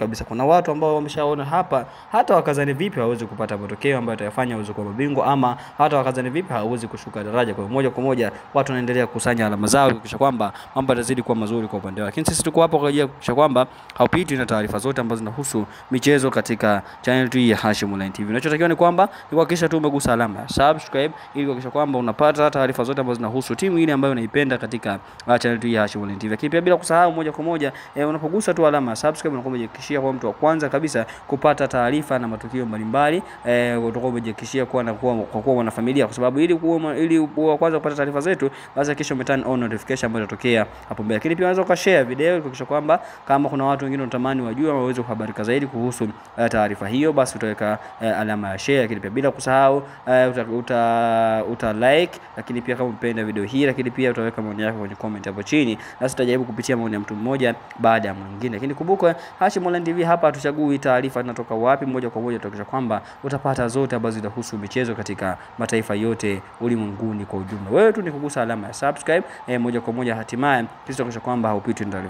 kabisa. Kuna watu ambao wameshaona hapa hata wakazani vipi hawezi kupata matokeo ambayo atayafanya uweze kuwa mabingwa, ama hata wakazani vipi hawezi kushuka daraja. Kwa moja kwa moja watu wanaendelea kukusanya alama zao kisha kwamba mambo yatazidi kuwa mazuri kwa upande wao. Lakini sisi tuko hapa kwa ajili ya kuhakikisha kwamba haupitwi na taarifa zote ambazo zinahusu michezo katika channel hii ya Hashim Online TV. Unachotakiwa ni kwamba ni kuhakikisha tu umegusa alama ya subscribe ili kuhakikisha kwamba unapata taarifa zote ambazo zinahusu timu ile ambayo unaipenda katika channel hii ya Hashim Online TV. Lakini pia bila kusahau moja kwa moja unapogusa tu alama ya subscribe unakuwa umejihakikishia kwa mtu wa kwanza kabisa kupata taarifa na matukio mbalimbali, utakuwa umejihakikishia kuwa na kuwa wanafamilia, kwa sababu ili uwe kwanza kupata taarifa zetu basi kisha turn on notification ambayo itatokea hapo mbele. Lakini pia unaweza ukashare video kuhakikisha kwamba kama kuna watu wengine wanatamani wajue au waweze kuhabarika zaidi kuhusu taarifa hiyo, basi utaweka alama ya share. Lakini pia bila kusahau uta like, lakini pia kama umependa video hii, lakini pia utaweka maoni yako kwenye comment hapo chini, na tutajaribu kupitia maoni ya mtu mmoja baada ya mwingine. Lakini kumbuka Hashim Online TV hapa hatuchagui taarifa zinatoka wapi, moja kwa moja tutahakikisha kwamba utapata zote ambazo zinahusu michezo katika mataifa yote ulimwenguni kwa ujumla. Wewe tu ni kugusa alama ya subscribe moja kwa moja, hatimaye kisha tutahakikisha kwamba haupitwi na taarifa.